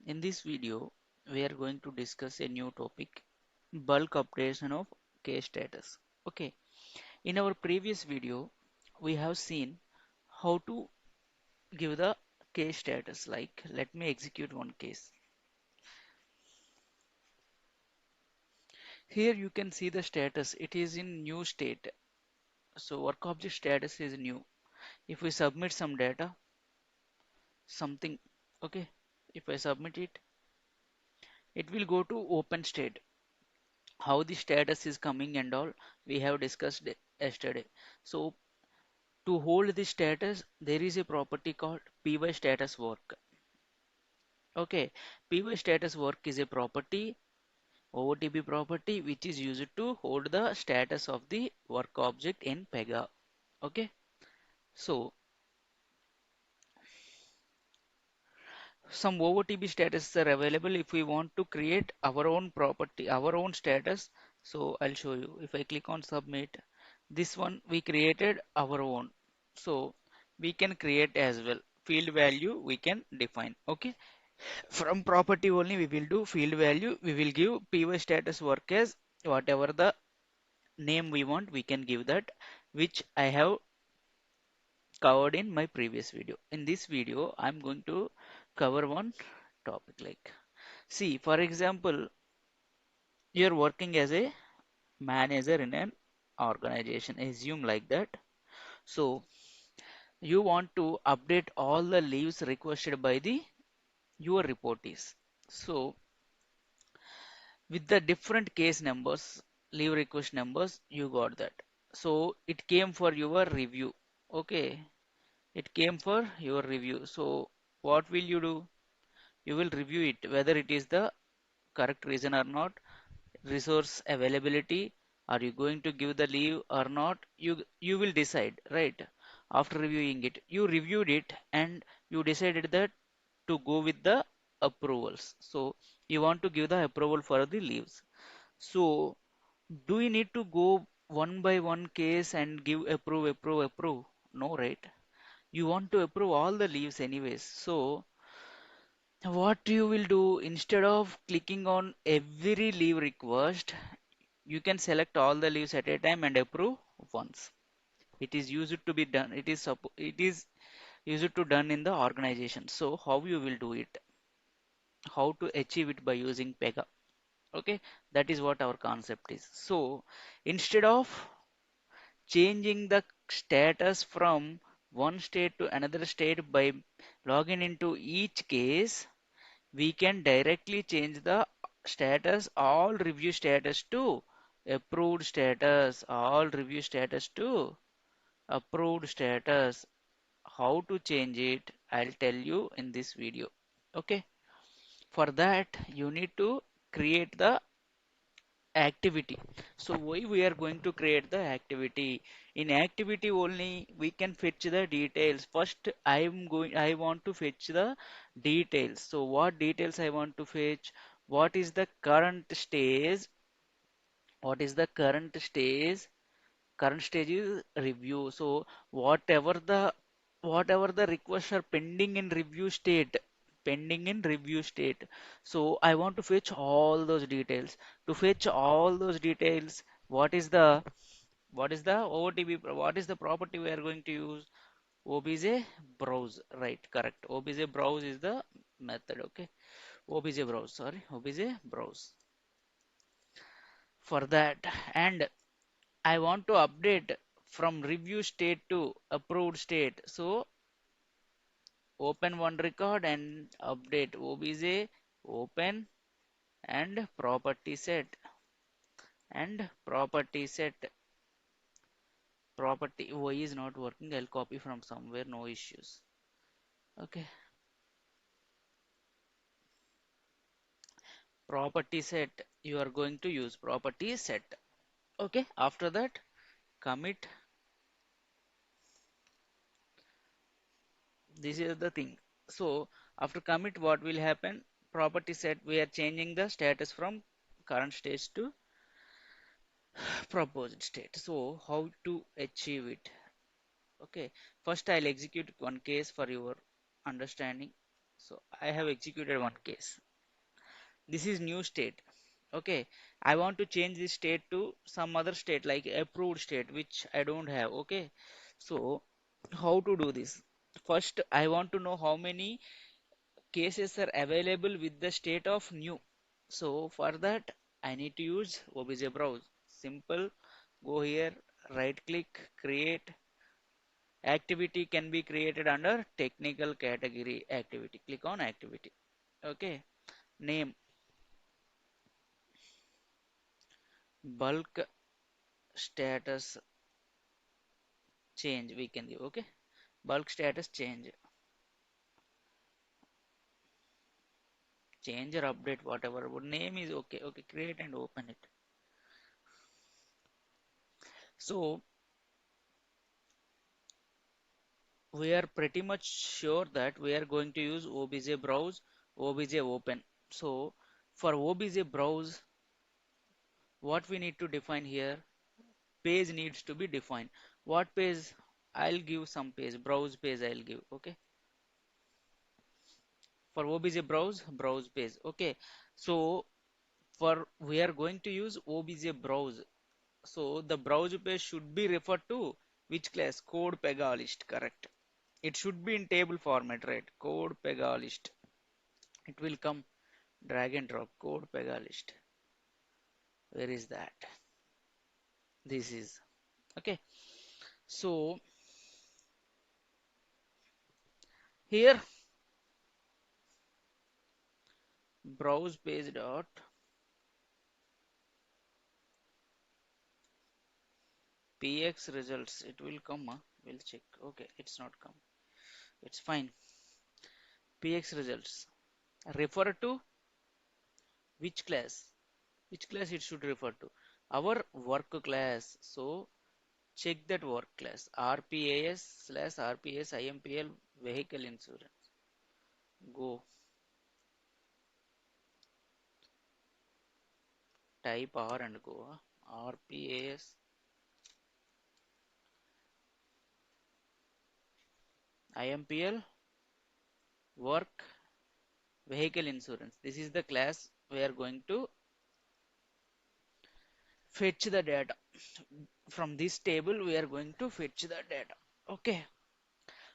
In this video, we are going to discuss a new topic, bulk updation of case status. Okay, in our previous video, we have seen how to give the case status. Like, let me execute one case. Here you can see the status. It is in new state. So work object status is new. If we submit some data, something, okay, if I submit it, it will go to open state. How the status is coming and all we have discussed yesterday. So to hold the status, there is a property called pyStatusWork. Okay, pyStatusWork is a property, OOTB property, which is used to hold the status of the work object in Pega. Okay, so some OOTB statuses are available if we want to create our own property, our own status. So I'll show you. If I click on submit, this one we created our own. So we can create as well. Field value we can define. Okay. From property only we will do field value. We will give pyStatusWork as whatever the name we want, we can give that, which I have covered in my previous video. In this video, I'm going to cover one topic like, see, for example, you're working as a manager in an organization, assume like that. So you want to update all the leaves requested by the your reportees. So with the different case numbers, leave request numbers, you got that. So it came for your review. Okay, it came for your review. So what will you do? You will review it whether it is the correct reason or not, resource availability, are you going to give the leave or not, you will decide, right? After reviewing it, you reviewed it and you decided that to go with the approvals. So you want to give the approval for the leaves. So do you need to go one by one case and give approve? No, right? You want to approve all the leaves anyways. So what you will do, instead of clicking on every leave request, you can select all the leaves at a time and approve once. It is used to be done. It is used to done in the organization. So how you will do it? How to achieve it by using Pega? Okay, that is what our concept is. So instead of changing the status from one state to another state by logging into each case, we can directly change the status, all review status to approved status, all review status to approved status. How to change it, I'll tell you in this video. Okay, for that you need to create the activity. So why we are going to create the activity? In activity only we can fetch the details. First I want to fetch the details. So what details I want to fetch? What is the current stage? What is the current stage? Current stage is review. So whatever the requests are pending in review state, pending in review state, so I want to fetch all those details. To fetch all those details, what is the OOTB, what is the property we are going to use? Obj browse, right? Correct. Obj browse is the method. Okay, obj browse, sorry, obj browse. For that, and I want to update from review state to approved state. So open one record and update obj open and property set, and property set. Property y is not working. I'll copy from somewhere, no issues. Okay, property set, you are going to use property set. Okay, after that commit. This is the thing. So after commit, what will happen? Property set, we are changing the status from current stage to proposed state. So how to achieve it? Okay, first I'll execute one case for your understanding. So I have executed one case. This is new state. Okay, I want to change this state to some other state like approved state which I don't have. Okay, so how to do this? First, I want to know how many cases are available with the state of new. So for that, I need to use Obj-Browse. Simple. Go here, right click, create. Activity can be created under technical category activity. Click on activity. Okay, name bulk status change we can give. Okay, bulk status change or update whatever. But name is okay. Okay, create and open it. So we are pretty much sure that we are going to use obj browse, obj open. So for obj browse, what we need to define here, page needs to be defined. What page? I'll give some page, browse page I'll give. Okay, for obj browse, browse page. Okay, so for we are going to use obj browse. So the browse page should be referred to which class? Code Pega list, correct. It should be in table format, right? Code Pega list. It will come, drag and drop code Pega list. Where is that? This is okay. So here browse page dot px results. It will come. We'll check. Okay, it's not come. It's fine. Px results. Refer to which class? Which class it should refer to? Our work class. So check that work class. RPAS slash RPS IMPL vehicle insurance. Go. Type R and go. RPAS IMPL work vehicle insurance. This is the class we are going to fetch the data. From this table we are going to fetch the data. Okay,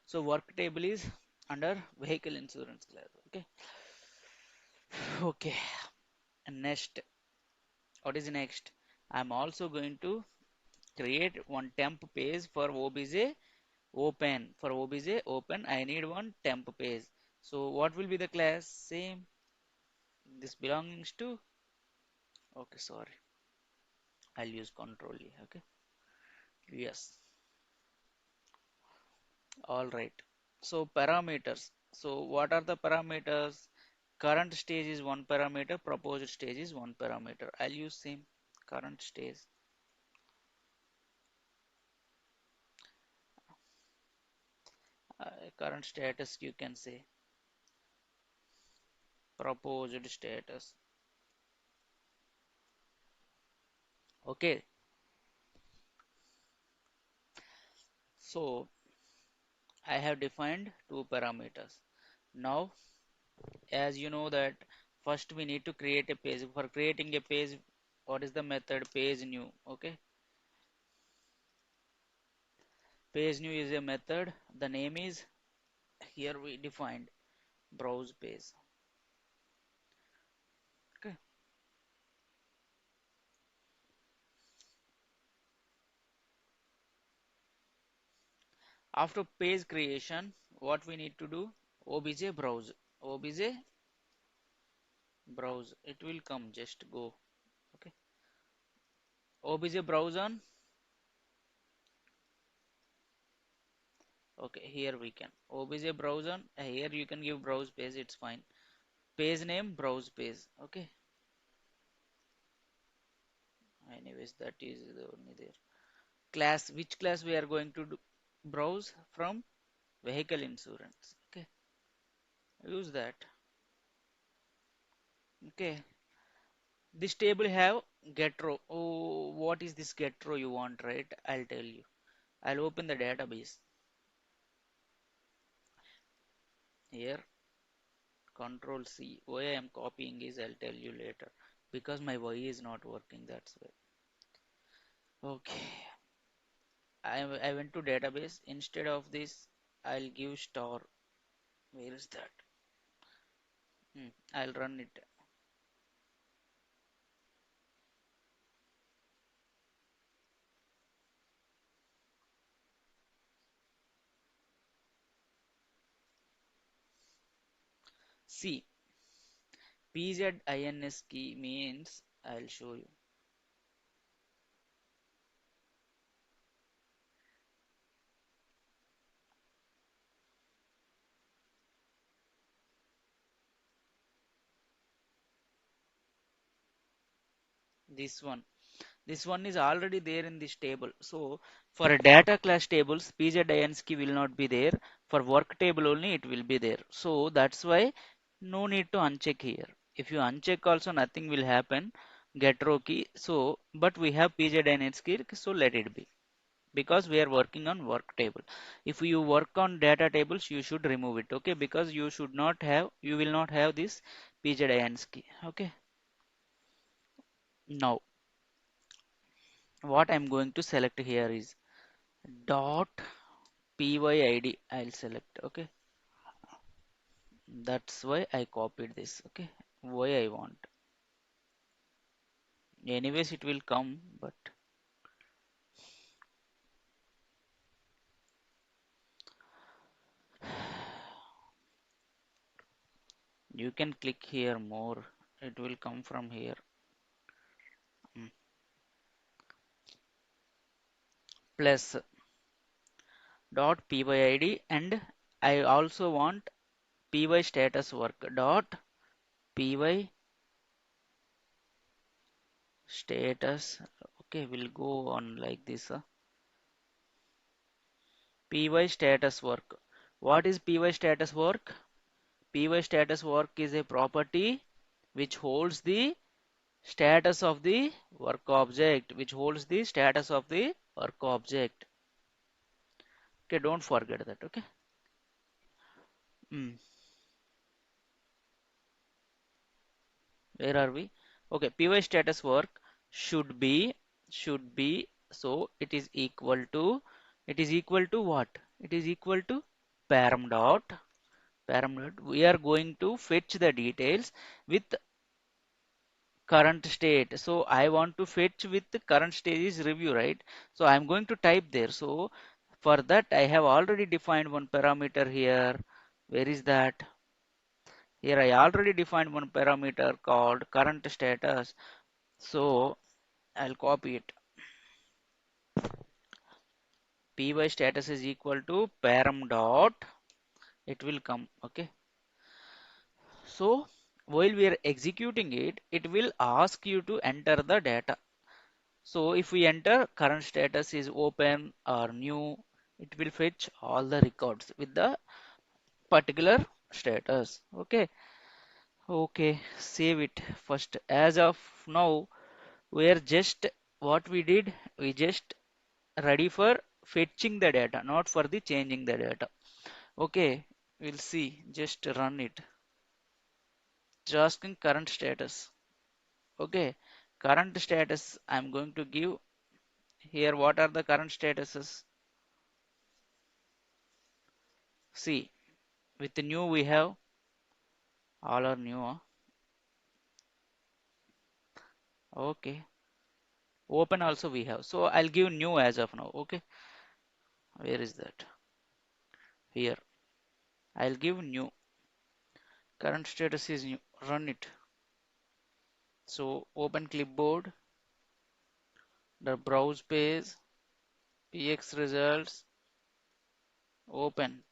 so work table is under vehicle insurance class. Okay, okay, and next, what is next? I'm also going to create one temp page for obj open. For obj open I need one temp page. So what will be the class? Same, this belongs to, okay, sorry, I'll use control E. Okay, yes, all right. So parameters. So what are the parameters? Current stage is one parameter, proposed stage is one parameter. I'll use same current stage. Current status you can say, proposed status. Okay, so I have defined two parameters. Now, as you know that first we need to create a page. For creating a page, what is the method? Page new. Okay, page new is a method. The name is, here we defined browse page. Okay, after page creation, what we need to do? Obj browse. Obj browse. It will come. Just go. Okay, obj browse on. Okay, here we can obj browse on. Here you can give browse page. It's fine. Page name browse page. Okay, anyways that is the only there. Class, which class we are going to do, browse from? Vehicle insurance. Okay, use that. Okay, this table have get row. Oh, what is this get row you want, right? I'll tell you. I'll open the database here. Control C. Why I am copying is I'll tell you later because my Y is not working. That's why. Okay. I went to database. Instead of this, I'll give star. Where is that? I'll run it. See, PZINS key means I'll show you. This one. This one is already there in this table. So for a data class tables, PZINS key will not be there. For work table only it will be there. So that's why no need to uncheck here. If you uncheck also nothing will happen. Get row key. So but we have PZINS key, so let it be. Because we are working on work table. If you work on data tables, you should remove it. Okay, because you should not have, you will not have this PZINS key. Okay. Now what I'm going to select here is dot pyd. I'll select. Okay, that's why I copied this. Okay, why I want, anyways it will come, but you can click here more, it will come from here. Mm. Plus dot pyd, and I also want py status work dot py status. Okay, we'll go on like this. Py status work. What is py status work? pyStatusWork is a property which holds the status of the work object, which holds the status of the work object. Okay, don't forget that. Okay. Mm. Where are we? Okay, pyStatusWork should be so it is equal to what? It is equal to param dot. We are going to fetch the details with current state. So I want to fetch with the current state is review, right? So I'm going to type there. So for that I have already defined one parameter here. Where is that? Here I already defined one parameter called current status. So I'll copy it. Py status is equal to param dot. It will come. Okay. So while we are executing it, it will ask you to enter the data. So if we enter current status is open or new, it will fetch all the records with the particular status. Okay. Okay. Save it first. As of now, we are just what we did, we just ready for fetching the data, not for the changing the data. Okay. We'll see. Just run it. It's asking current status. Okay. Current status, I'm going to give here. What are the current statuses? See, with the new we have all are new. Okay. Open also we have. So I'll give new as of now. Okay. Where is that? Here. I'll give new. Current status is new. Run it. So open clipboard, the browse page, px results, open.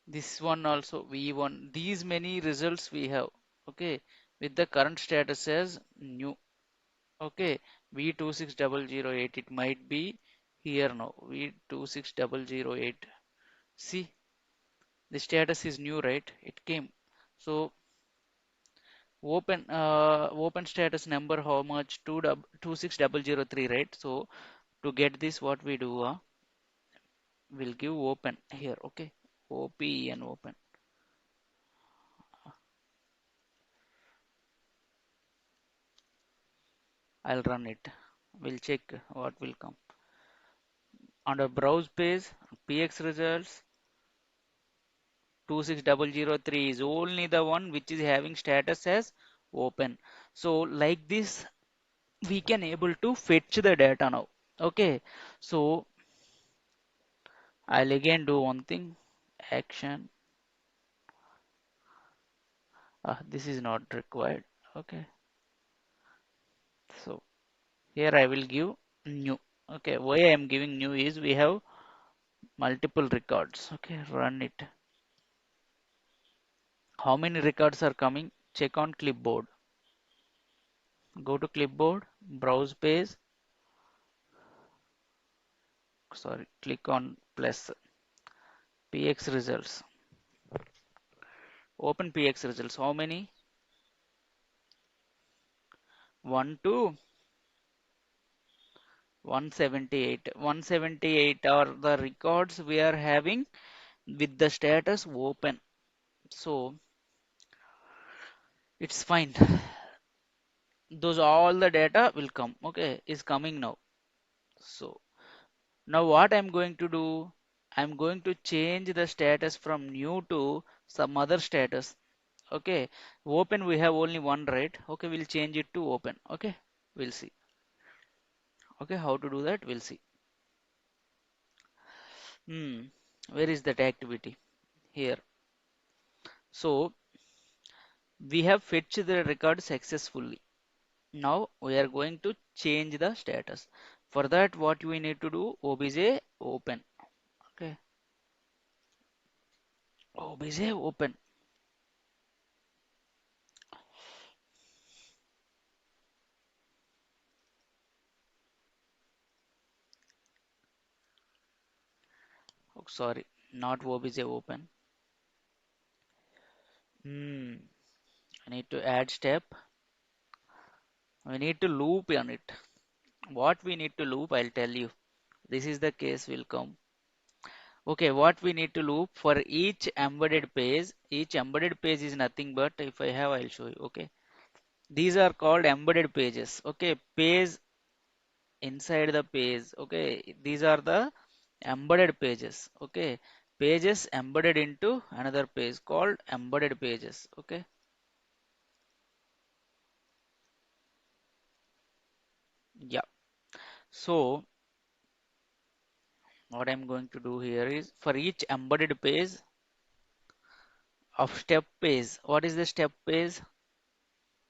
This one also v1. These many results we have. Okay. With the current status as new. Okay. V26008. It might be here now. V26008. See, the status is new, right? It came. So open status number how much? 26003, right? So to get this, what we do, we'll give open here. Okay, open open. I'll run it. We'll check what will come. Under browse page, px results 26003 is only the one which is having status as open. So like this, we can able to fetch the data now. Okay, so I'll again do one thing. Action. This is not required. Okay, so here I will give new. Okay, why I am giving new is we have multiple records. Okay, run it. How many records are coming? Check on clipboard. Go to clipboard, browse page. Sorry, click on plus px results. Open px results. How many? 1 to 178. 178 are the records we are having with the status open. So it's fine. Those all the data will come. Okay, is coming now. So now what I'm going to do, I'm going to change the status from new to some other status. Okay, open we have only one, right? Okay, we'll change it to open. Okay, we'll see. Okay, how to do that? We'll see. Hmm, where is that activity? Here. So we have fetched the record successfully. Now we are going to change the status. For that, what we need to do? Obj open. Okay, Obj open. Oh, sorry, not Obj open. Hmm, I need to add step. We need to loop on it. What we need to loop, I'll tell you. This is the case will come. Okay, what we need to loop for each embedded page is nothing but if I have, I'll show you. Okay, these are called embedded pages. Okay, page inside the page. Okay, these are the embedded pages. Okay, pages embedded into another page called embedded pages. Okay, yeah. So what I'm going to do here is for each embedded page of step page. What is the step page?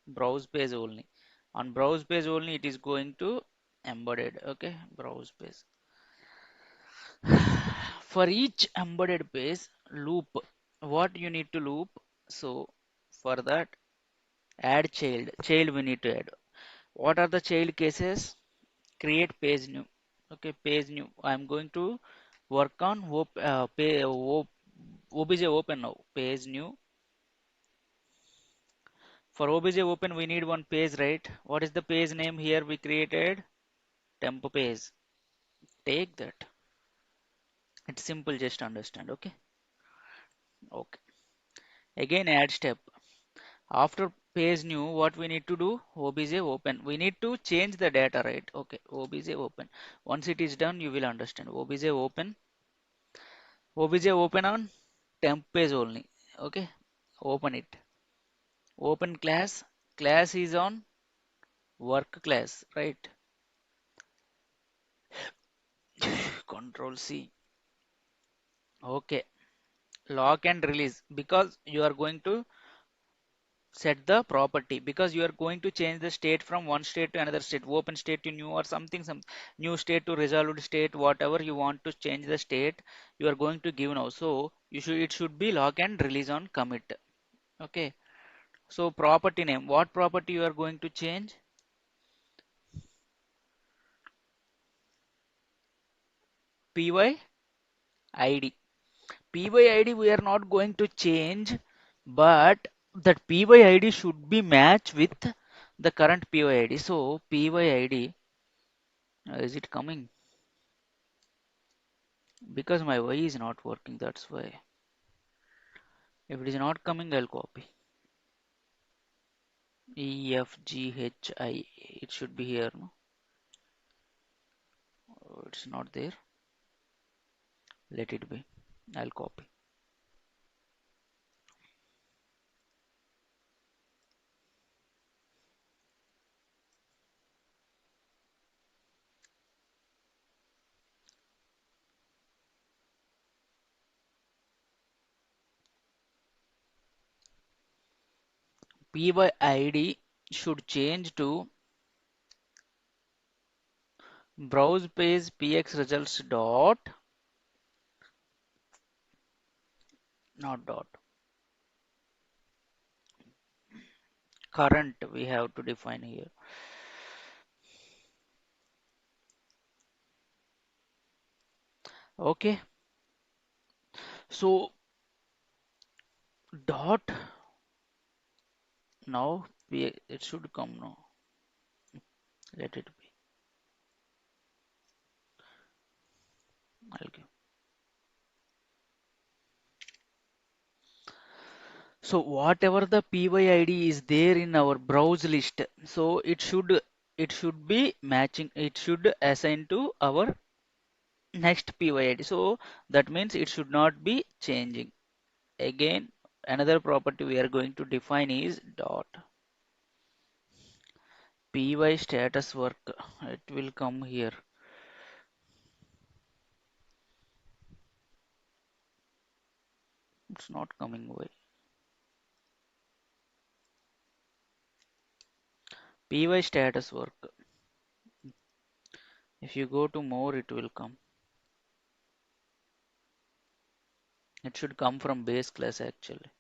Browse page only. On browse page only, it is going to embedded. Okay, browse page. For each embedded page loop, what you need to loop? So for that, add child. Child we need to add. What are the child cases? Create page new. Okay, page new. I'm going to work on obj open now. Page new. For obj open, we need one page, right? What is the page name here we created? Temp page. Take that. It's simple, just understand. Okay. Okay. Again, add step. After page new, what we need to do? Obj open. We need to change the data, right? Okay. Obj open. Once it is done, you will understand. Obj open. Obj open on temp page only. Okay. Open it. Open class. Class is on work class, right? Control C. Okay. Lock and release because you are going to set the property because you are going to change the state from one state to another state, open state to new or something, some new state to resolved state, whatever you want to change the state, you are going to give now. So it should be lock and release on commit. Okay. So property name, what property you are going to change? PY ID. PY ID we are not going to change, but that PY ID should be matched with the current PY ID. So PY ID, is it coming? Because my Y is not working, that's why. If it is not coming, I'll copy. EFGHI. It should be here, no? Oh, it's not there. Let it be. I'll copy. PYID should change to browse page px results dot, not dot, current we have to define here. Okay, so dot now it should come now. Let it be. I'll give. So whatever the PYID is there in our browse list, so it should be matching. It should assign to our next PYID. So that means it should not be changing. Again, another property we are going to define is dot pyStatusWork. It will come here. It's not coming away. pyStatusWork. If you go to more, it will come. It should come from base class actually.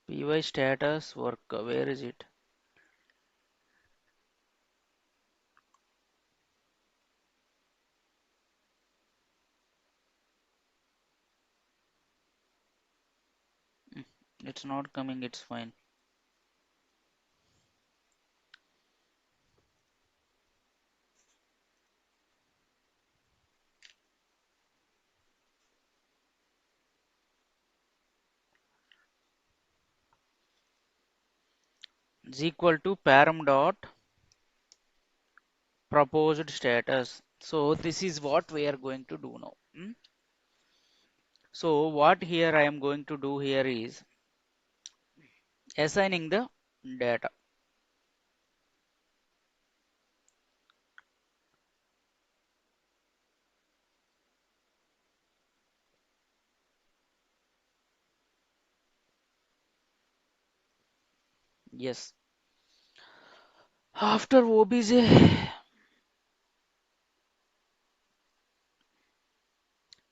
pyStatusWork. Where is it? Mm, It's not coming. It's fine. Is equal to param dot proposed status. So this is what we are going to do now. So what here I am going to do here is assigning the data. Yes. After OBJ,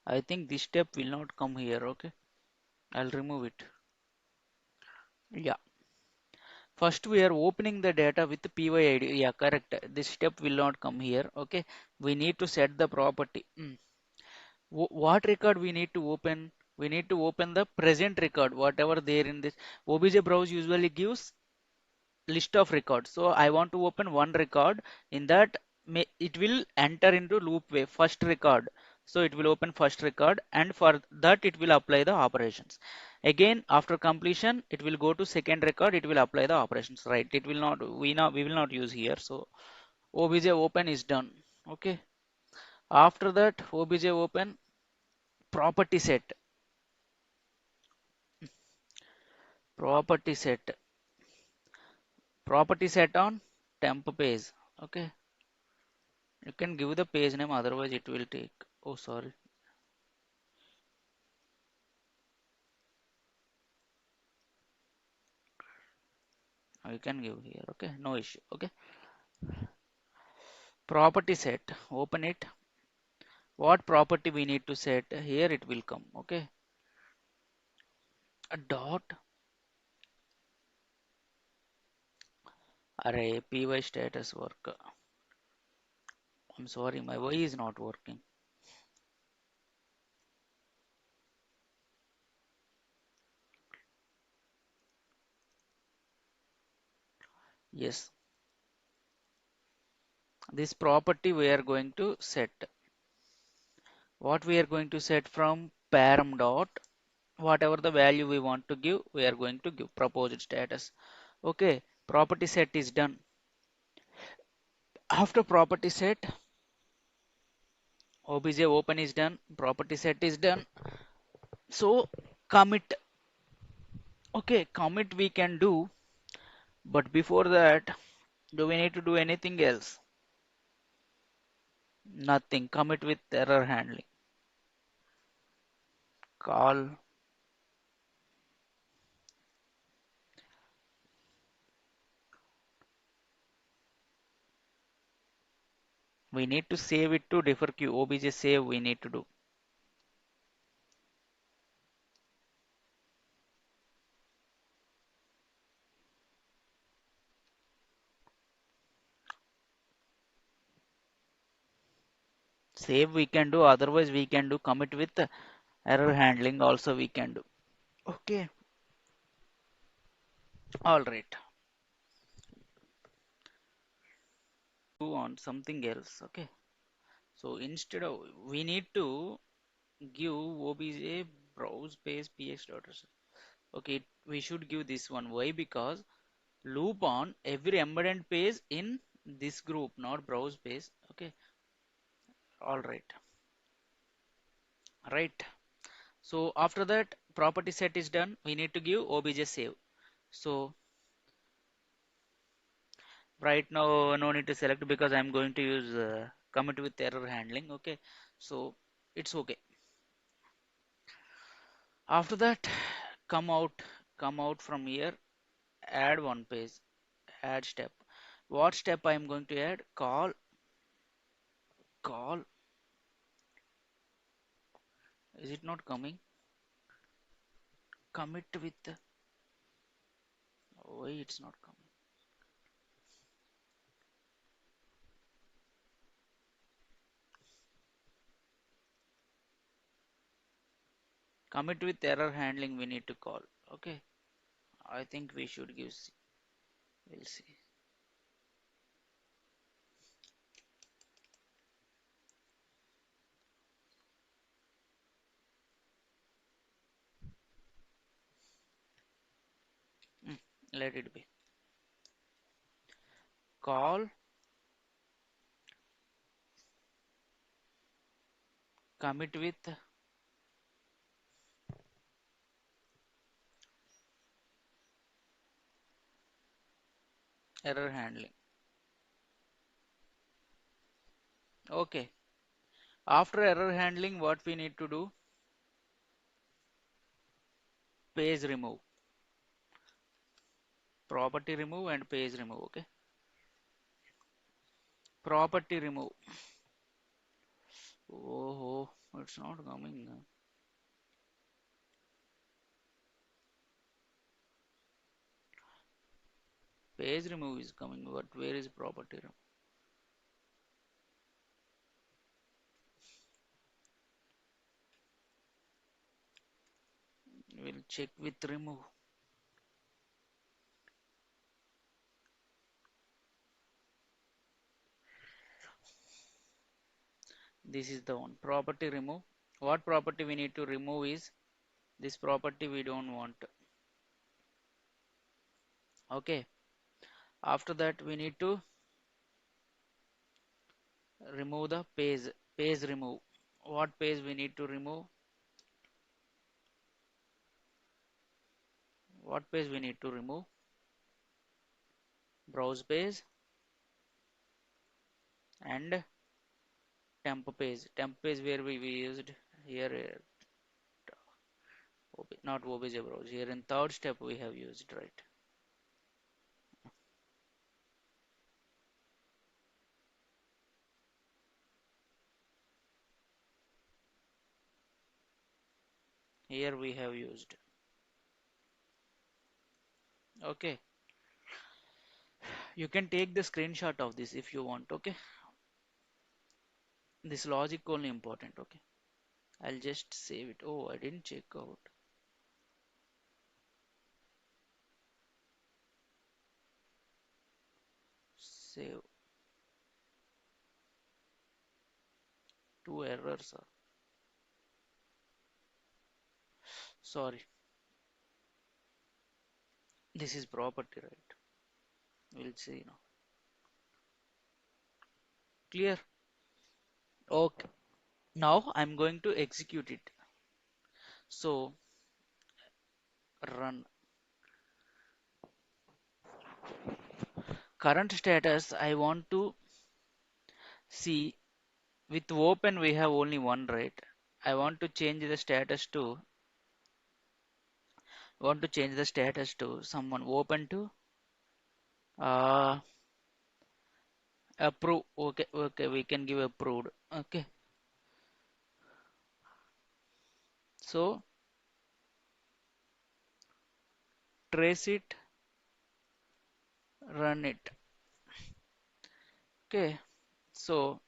I think this step will not come here. Okay. I'll remove it. Yeah. First we are opening the data with the PYID. Yeah, correct. This step will not come here. Okay. We need to set the property. What record we need to open? We need to open the present record, whatever there in this. OBJ browse usually gives list of records. So I want to open one record. In that, it will enter into loop way first record. So it will open first record, and for that it will apply the operations. Again, after completion, it will go to second record. It will apply the operations. Right? It will not. We will not use here. So OBJ open is done. Okay. After that, OBJ open property set. Property set. Property set on temp page. Okay. You can give the page name, otherwise it will take. Oh, sorry. You can give here. Okay, no issue. Okay. Property set. Open it. What property we need to set? Here it will come. Okay. A dot array py status work. I'm sorry, my Y is not working. Yes. This property we are going to set. What we are going to set from param dot, whatever the value we want to give, we are going to give proposed status. Okay, property set is done. After property set, obj open is done, property set is done. So commit. Okay, commit we can do, but before that, do we need to do anything else? Nothing. Commit with error handling. Call. We need to save it to defer queue. Obj save we need to do. Save we can do, otherwise we can do commit with error handling also we can do. Okay, all right. Do on something else. Okay, so instead of we need to give obj browse page px dot. Okay, we should give this one. Why? Because loop on every embedded page in this group, not browse page. Okay, all right, right. So after that property set is done, we need to give obj save. So right now no need to select because I'm going to use commit with error handling. Okay, so it's okay. After that, come out, come out from here, add one page, add step. What step I'm going to add? Call. Is it not coming? Commit with. Why it's not coming? Commit with error handling we need to call. Okay, I think we should give. We'll see. Mm, let it be. Call commit with error handling. Okay. After error handling, what we need to do? Page remove. Property remove and page remove. Okay. Property remove. Oh, it's not coming. Page remove is coming, but where is property remove? We'll check with remove. This is the one. Property remove. What property we need to remove is this property we don't want. Okay. After that, we need to remove the page remove. What page we need to remove? What page we need to remove? Browse page and temp page. Temp page where we used here, not obj browse. Here in third step we have used, right? Here we have used. Okay. You can take the screenshot of this if you want. Okay. This logic only important. Okay. I'll just save it. Oh, I didn't check out. Save. Two errors are, sorry, this is property, right? We'll see now. Clear? Okay. Now I'm going to execute it. So run. Current status, I want to see with open we have only one, right? I want to change the status to, someone open to uh approve. Okay, okay, we can give approved. Okay. So trace it, run it. Okay. So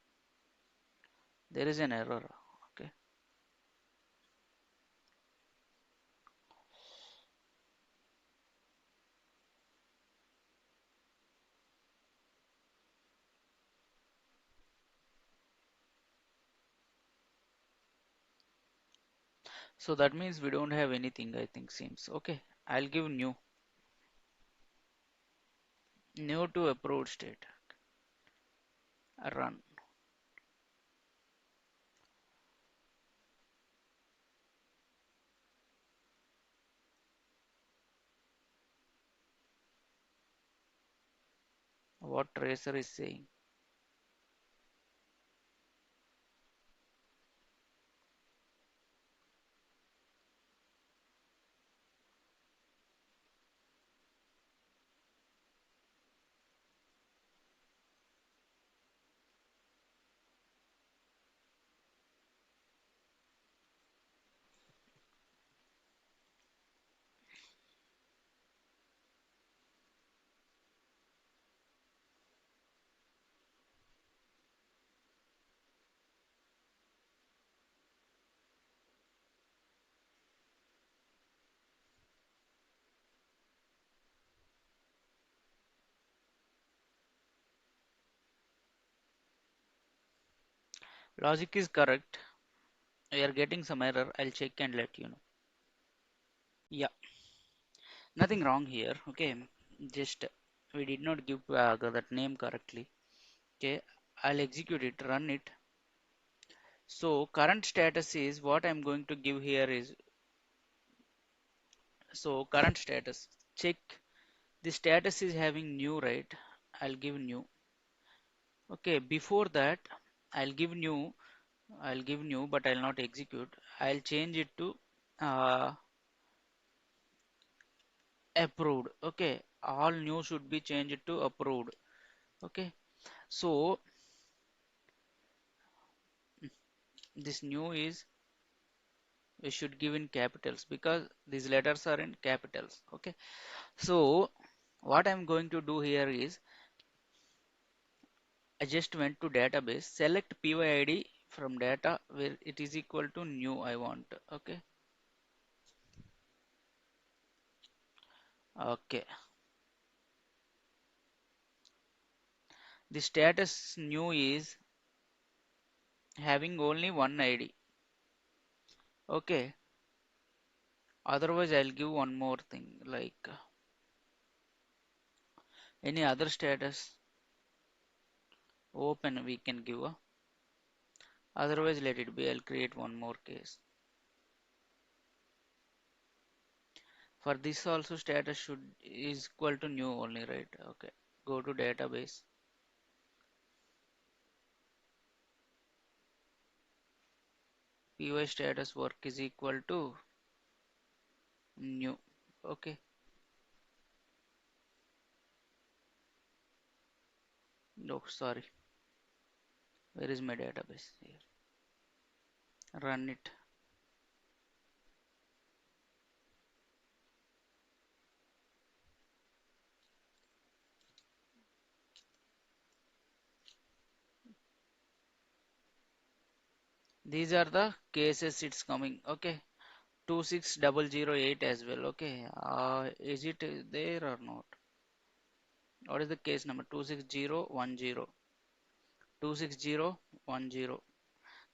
there is an error. Okay. So that means we don't have anything, I think seems. Okay. I'll give new to approved state. Run. What tracer is saying. Logic is correct. We are getting some error. I'll check and let you know. Yeah, nothing wrong here. Okay, just we did not give that name correctly. Okay, I'll execute it, run it. So current status is what I'm going to give here is, so current status, check the status is having new, right? I'll give new. Okay, before that I'll give new, but I'll not execute. I'll change it to uh, approved. Okay, all new should be changed to approved. Okay, so this new is, we should give in capitals because these letters are in capitals. Okay, so what I'm going to do here is, I just went to database, select PYID from data where it is equal to new I want. Okay, okay, the status new is having only one ID. Okay, otherwise I'll give one more thing like any other status open we can give a, otherwise let it be. I'll create one more case. For this also status should is equal to new only, right? Okay, go to database, pyStatusWork is equal to new. Okay, no, sorry, where is my database? Here, run it. These are the cases it's coming. Okay, 26008 as well. Okay, is it there or not? What is the case number? 26010, 26010.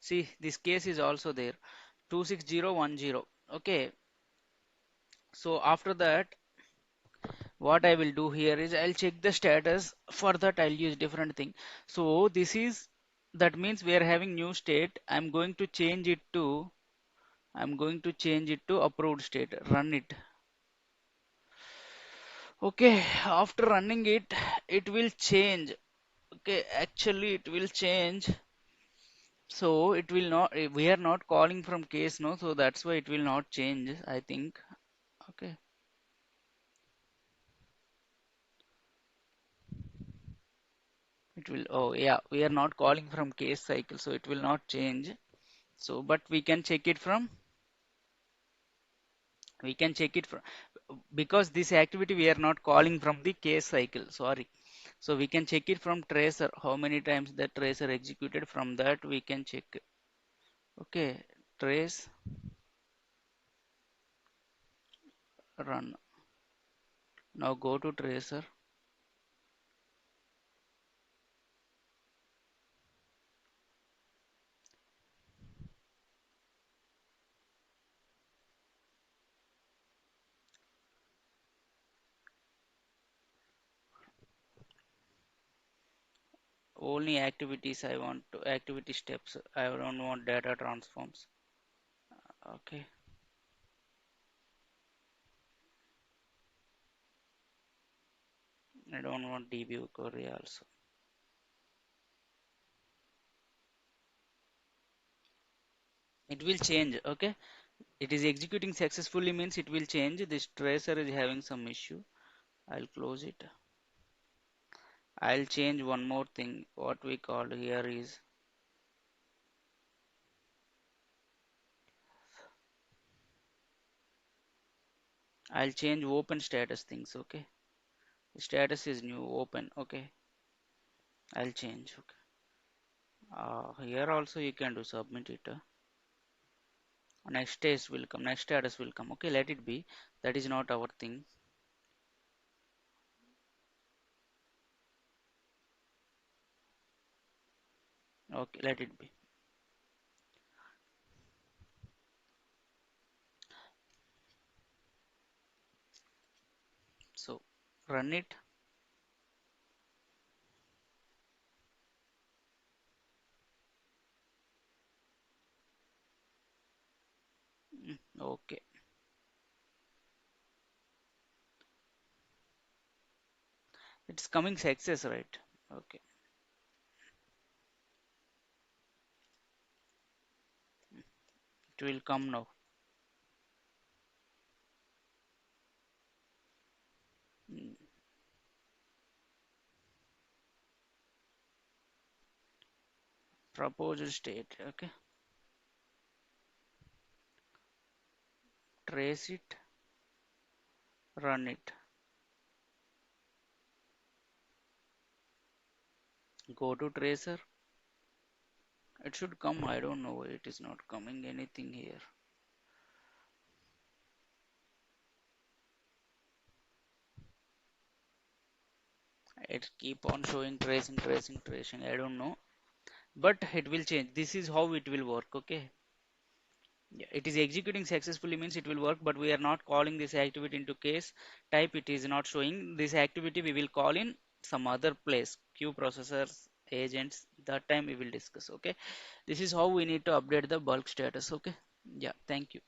See, this case is also there. 26010. Okay. So after that, what I will do here is I'll check the status. For that, I'll use different thing. So this is, that means we are having new state. I'm going to change it to approved state. Run it. Okay, after running it, it will change. Okay, actually it will change. So it will not, we are not calling from case, no, so that's why it will not change, I think. Okay, it will, oh yeah, we are not calling from case cycle, so it will not change. So, but we can check it from, because this activity we are not calling from the case cycle, sorry. So we can check it from tracer, how many times the tracer executed, from that we can check. Okay, trace, run. Now go to tracer, only activities I want to, activity steps. I don't want data transforms. Okay, I don't want DB query also. It will change. Okay, it is executing successfully means it will change. This tracer is having some issue. I'll close it. I'll change one more thing. What we called here is, I'll change open status things. Okay, status is new open. Okay, I'll change. Okay, here also you can do submit it. Next test will come. Next status will come. Okay, let it be. That is not our thing. Okay, let it be. So run it. Okay, it's coming success, right? Okay, it will come now. Mm, Proposed state. Okay, trace it, run it. Go to tracer. It should come. I don't know. It is not coming anything here. It keep on showing tracing, tracing, tracing. I don't know, but it will change. This is how it will work. Okay. Yeah, it is executing successfully means it will work, but we are not calling this activity into case type. It is not showing this activity. We will call in some other place, queue processors, agents. That time we will discuss. Okay. This is how we need to update the bulk status. Okay. Yeah. Thank you.